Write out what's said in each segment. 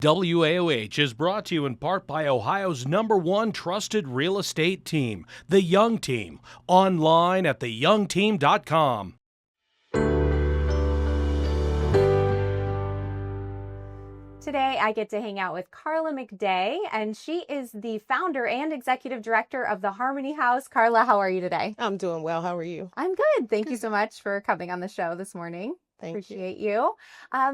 WAOH is brought to you in part by Ohio's #1 trusted real estate team, The Young Team. Online at theyoungteam.com. Today, I get to hang out with Karla McDay, and she is the founder and executive director of the Harmony House. Karla, how are you today? I'm doing well. How are you? I'm good. Thank you so much for coming on the show this morning. Appreciate you.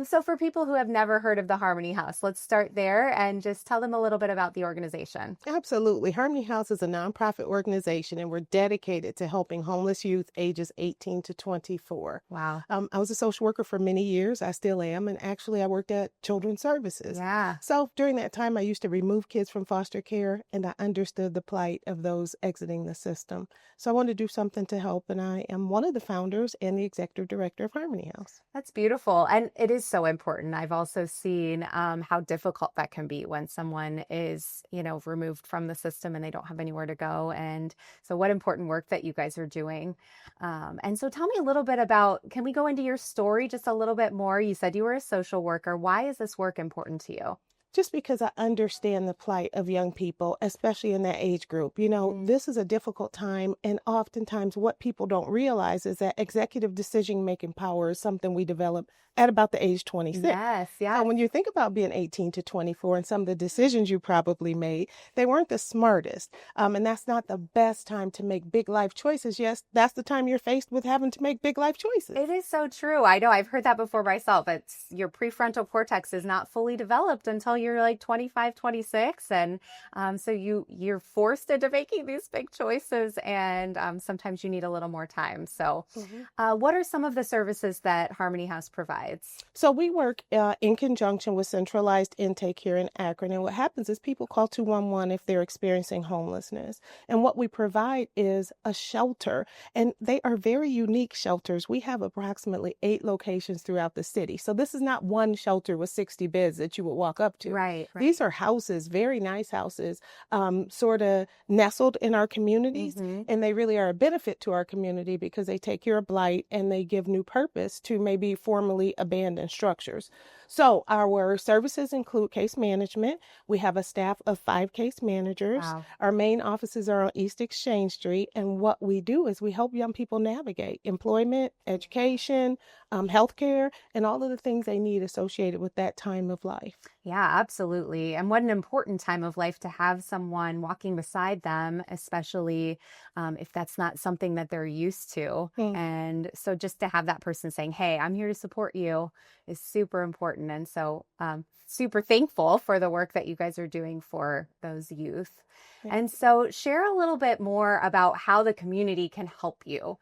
So for people who have never heard of the Harmony House, let's start there and just tell them a little bit about the organization. Absolutely. Harmony House is a nonprofit organization, and we're dedicated to helping homeless youth ages 18 to 24. Wow. I was a social worker for many years. I still am. And actually, I worked at Children's Services. Yeah. So during that time, I used to remove kids from foster care, and I understood the plight of those exiting the system. So I wanted to do something to help, and I am one of the founders and the executive director of Harmony House. That's beautiful. And it is so important. I've also seen how difficult that can be when someone is, removed from the system and they don't have anywhere to go. And so what important work that you guys are doing. And so tell me a little bit about, can we go into your story just a little bit more? You said you were a social worker. Why is this work important to you? Just because I understand the plight of young people, especially in that age group. This is a difficult time, and oftentimes what people don't realize is that executive decision-making power is something we develop at about the age 26. Yes, yeah. So when you think about being 18 to 24 and some of the decisions you probably made, they weren't the smartest. And that's not the best time to make big life choices. Yes, that's the time you're faced with having to make big life choices. It is so true. I know I've heard that before myself. It's your prefrontal cortex is not fully developed until you're like 25, 26. And so you're forced into making these big choices. And sometimes you need a little more time. So what are some of the services that Harmony House provides? So we work in conjunction with centralized intake here in Akron. And what happens is people call 211 if they're experiencing homelessness. And what we provide is a shelter. And they are very unique shelters. We have approximately 8 locations throughout the city. So this is not one shelter with 60 beds that you would walk up to. Right. These are houses, very nice houses, sort of nestled in our communities. And they really are a benefit to our community because they take care of blight and they give new purpose to maybe formerly abandoned structures. So our services include case management. We have a staff of 5 case managers. Wow. Our main offices are on East Exchange Street. And what we do is we help young people navigate employment, education, healthcare, and all of the things they need associated with that time of life. Yeah, absolutely. And what an important time of life to have someone walking beside them, especially if that's not something that they're used to. And so just to have that person saying, hey, I'm here to support you is super important. And so super thankful for the work that you guys are doing for those youth. And so share a little bit more about how the community can help you.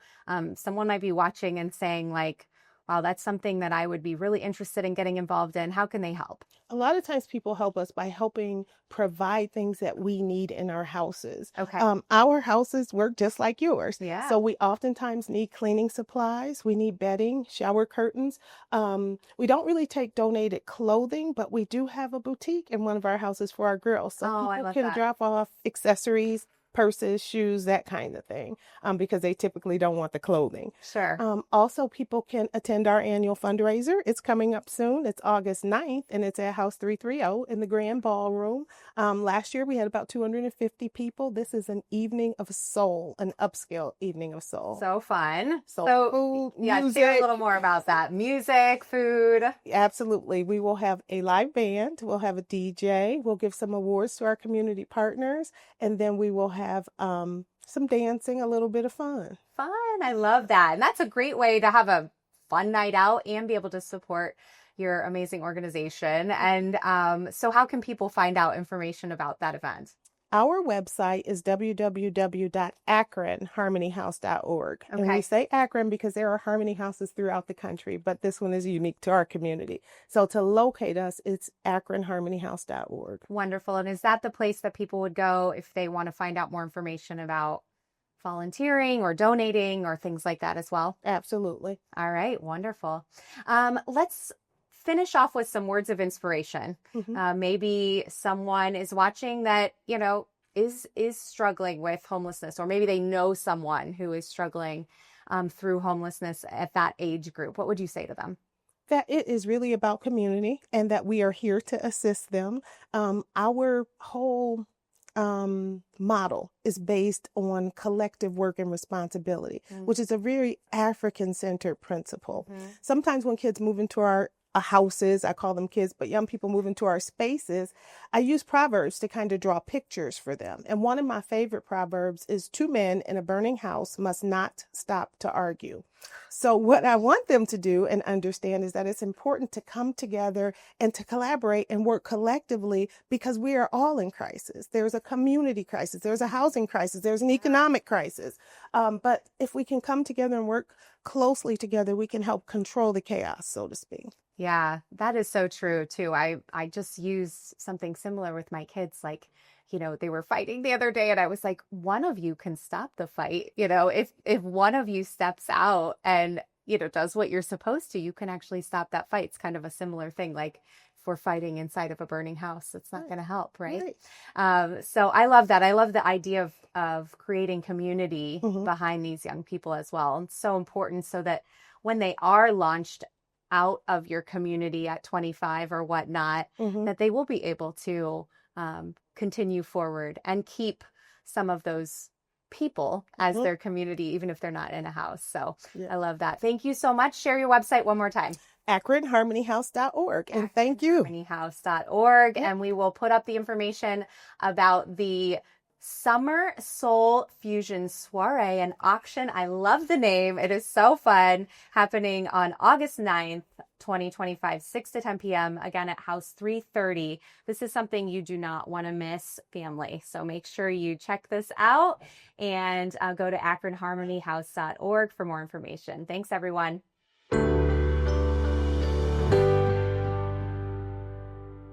Someone might be watching and saying like, wow, that's something that I would be really interested in getting involved in. How can they help? A lot of times people help us by helping provide things that we need in our houses. Okay. Our houses work just like yours. Yeah. So we oftentimes need cleaning supplies. We need bedding, shower curtains. We don't really take donated clothing, but we do have a boutique in one of our houses for our girls. So people can drop off accessories, purses, shoes, that kind of thing, because they typically don't want the clothing. Sure. Also, people can attend our annual fundraiser. It's coming up soon. It's August 9th, and it's at House 330 in the Grand Ballroom. Last year, we had about 250 people. This is an evening of soul, an upscale evening of soul. So fun. So food, music. Share a little more about that. Music, food. Absolutely. We will have a live band. We'll have a DJ. We'll give some awards to our community partners, and then we will have some dancing, a little bit of fun. Fun. I love that. And that's a great way to have a fun night out and be able to support your amazing organization. And so how can people find out information about that event? Our website is www.akronharmonyhouse.org. Okay. And we say Akron because there are Harmony Houses throughout the country, but this one is unique to our community. So to locate us, it's akronharmonyhouse.org. Wonderful. And is that the place that people would go if they want to find out more information about volunteering or donating or things like that as well? Absolutely. All right. Wonderful. Let's finish off with some words of inspiration. Maybe someone is watching that, is struggling with homelessness, or maybe they know someone who is struggling through homelessness at that age group. What would you say to them? That it is really about community and that we are here to assist them. Our whole model is based on collective work and responsibility, which is a very African-centered principle. Sometimes when kids move into our houses, I call them kids, but young people move into our spaces, I use proverbs to kind of draw pictures for them. And one of my favorite proverbs is 2 men in a burning house must not stop to argue. So what I want them to do and understand is that it's important to come together and to collaborate and work collectively because we are all in crisis. There's a community crisis, there's a housing crisis, there's an economic crisis. But if we can come together and work closely together, we can help control the chaos, so to speak. Yeah, that is so true too. I just use something similar with my kids. Like, they were fighting the other day and I was like, one of you can stop the fight. If one of you steps out and, does what you're supposed to, you can actually stop that fight. It's kind of a similar thing. Like if we're fighting inside of a burning house, it's not going to help. Right. So I love that. I love the idea of creating community behind these young people as well. It's so important so that when they are launched out of your community at 25 or whatnot, that they will be able to continue forward and keep some of those people as their community, even if they're not in a house. So I love that. Thank you so much. Share your website one more time. AkronHarmonyHouse.org. And thank you. AkronHarmonyHouse.org. And we will put up the information about the Summer Soul Fusion Soiree and Auction. I love the name. It is so fun. Happening on August 9th, 2025, 6 to 10 p.m. Again at House 330. This is something you do not want to miss, family. So make sure you check this out and go to AkronHarmonyHouse.org for more information. Thanks, everyone.